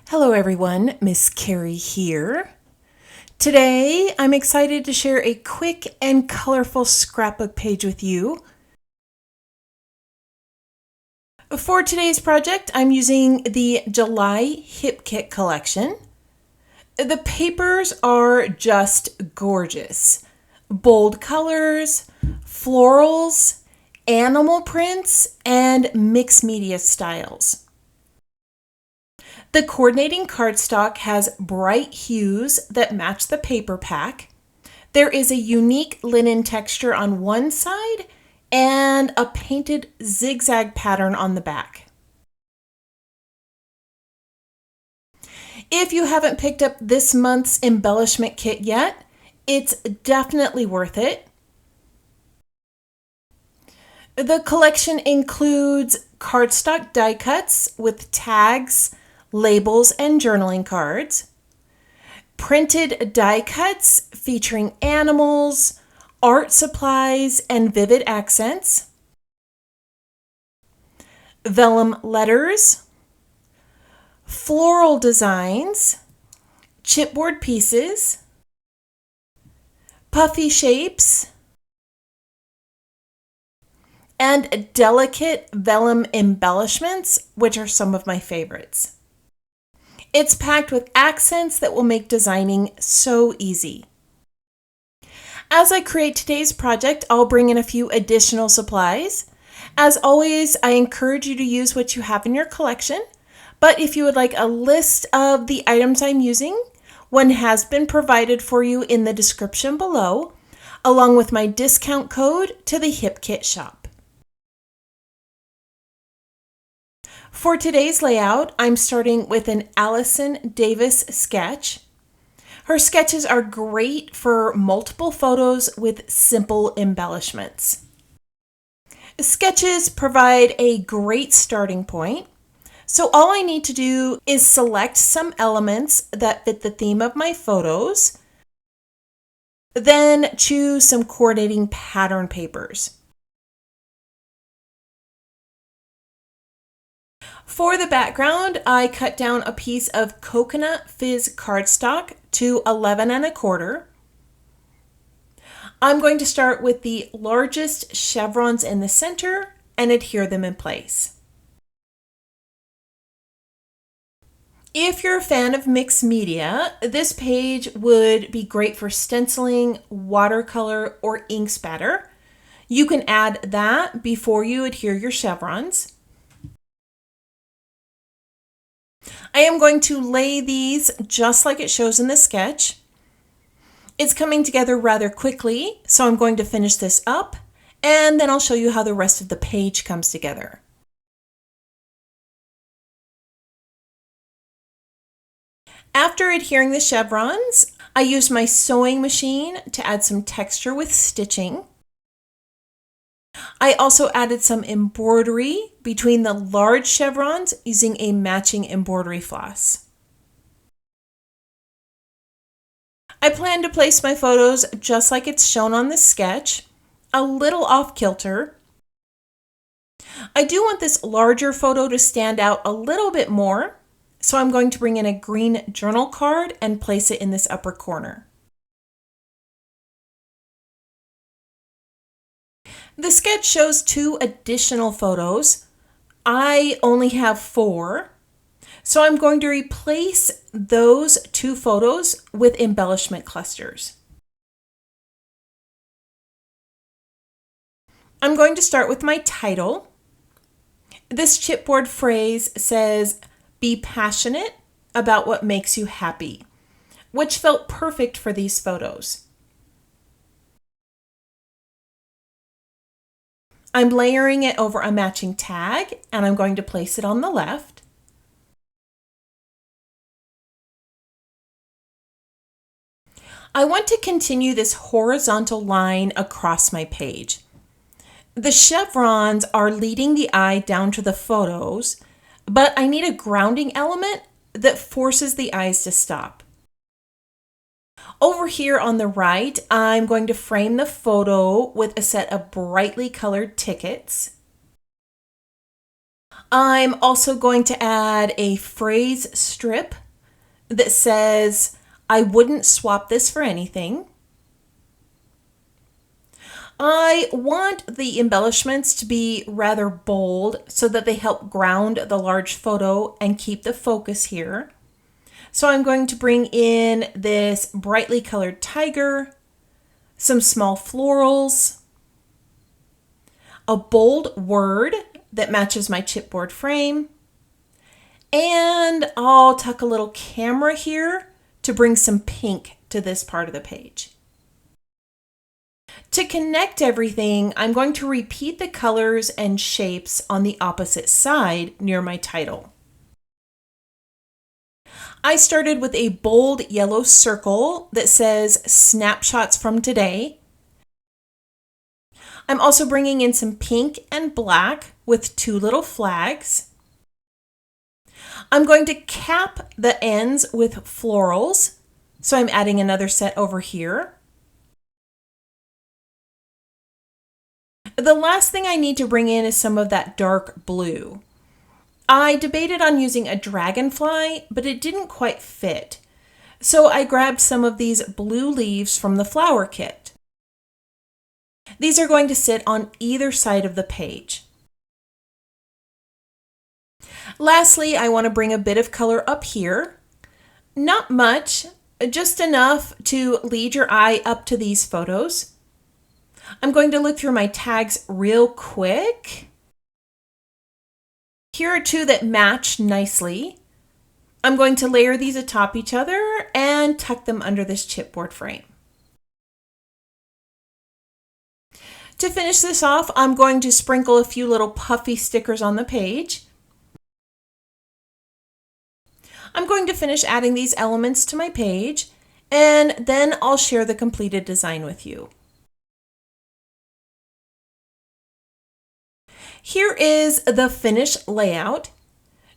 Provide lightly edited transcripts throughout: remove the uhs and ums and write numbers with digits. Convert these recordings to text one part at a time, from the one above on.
Hello everyone, Miss Carrie here. Today I'm excited to share a quick and colorful scrapbook page with you. For today's project, I'm using the July HIPKIT collection. The papers are just gorgeous. Bold colors, florals, animal prints, and mixed media styles. The coordinating cardstock has bright hues that match the paper pack. There is a unique linen texture on one side and a painted zigzag pattern on the back. If you haven't picked up this month's embellishment kit yet, it's definitely worth it. The collection includes cardstock die cuts with tags, labels, and journaling cards, printed die cuts featuring animals, art supplies, and vivid accents, vellum letters, floral designs, chipboard pieces, puffy shapes, and delicate vellum embellishments, which are some of my favorites. It's packed with accents that will make designing so easy. As I create today's project, I'll bring in a few additional supplies. As always, I encourage you to use what you have in your collection, but if you would like a list of the items I'm using, one has been provided for you in the description below, along with my discount code to the HIPKIT shop. For today's layout, I'm starting with an Allison Davis sketch. Her sketches are great for multiple photos with simple embellishments. Sketches provide a great starting point, so all I need to do is select some elements that fit the theme of my photos, then choose some coordinating pattern papers. For the background, I cut down a piece of coconut fizz cardstock to 11 1/4. I'm going to start with the largest chevrons in the center and adhere them in place. If you're a fan of mixed media, this page would be great for stenciling, watercolor, or ink spatter. You can add that before you adhere your chevrons. I am going to lay these just like it shows in the sketch. It's coming together rather quickly, so I'm going to finish this up, and then I'll show you how the rest of the page comes together. After adhering the chevrons, I used my sewing machine to add some texture with stitching. I also added some embroidery between the large chevrons using a matching embroidery floss. I plan to place my photos just like it's shown on the sketch, a little off kilter. I do want this larger photo to stand out a little bit more, so I'm going to bring in a green journal card and place it in this upper corner. The sketch shows 2 additional photos. I only have 4, so I'm going to replace those 2 photos with embellishment clusters. I'm going to start with my title. This chipboard phrase says, "Be passionate about what makes you happy," which felt perfect for these photos. I'm layering it over a matching tag, and I'm going to place it on the left. I want to continue this horizontal line across my page. The chevrons are leading the eye down to the photos, but I need a grounding element that forces the eyes to stop. Over here on the right, I'm going to frame the photo with a set of brightly colored tickets. I'm also going to add a phrase strip that says, "I wouldn't swap this for anything." I want the embellishments to be rather bold so that they help ground the large photo and keep the focus here. So I'm going to bring in this brightly colored tiger, some small florals, a bold word that matches my chipboard frame, and I'll tuck a little camera here to bring some pink to this part of the page. To connect everything, I'm going to repeat the colors and shapes on the opposite side near my title. I started with a bold yellow circle that says "Snapshots from Today." I'm also bringing in some pink and black with two little flags. I'm going to cap the ends with florals, so I'm adding another set over here. The last thing I need to bring in is some of that dark blue. I debated on using a dragonfly, but it didn't quite fit. So I grabbed some of these blue leaves from the flower kit. These are going to sit on either side of the page. Lastly, I want to bring a bit of color up here. Not much, just enough to lead your eye up to these photos. I'm going to look through my tags real quick. Here are two that match nicely. I'm going to layer these atop each other and tuck them under this chipboard frame. To finish this off, I'm going to sprinkle a few little puffy stickers on the page. I'm going to finish adding these elements to my page, and then I'll share the completed design with you. Here is the finished layout.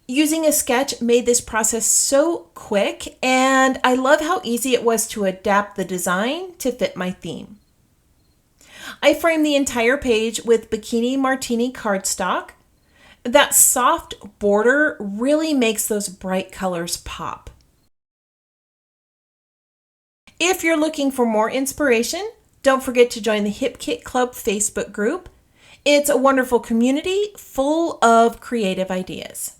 Using a sketch made this process so quick, and I love how easy it was to adapt the design to fit my theme. I framed the entire page with Bikini Martini cardstock. That soft border really makes those bright colors pop. If you're looking for more inspiration, don't forget to join the Hip Kit Club Facebook group. It's a wonderful community full of creative ideas.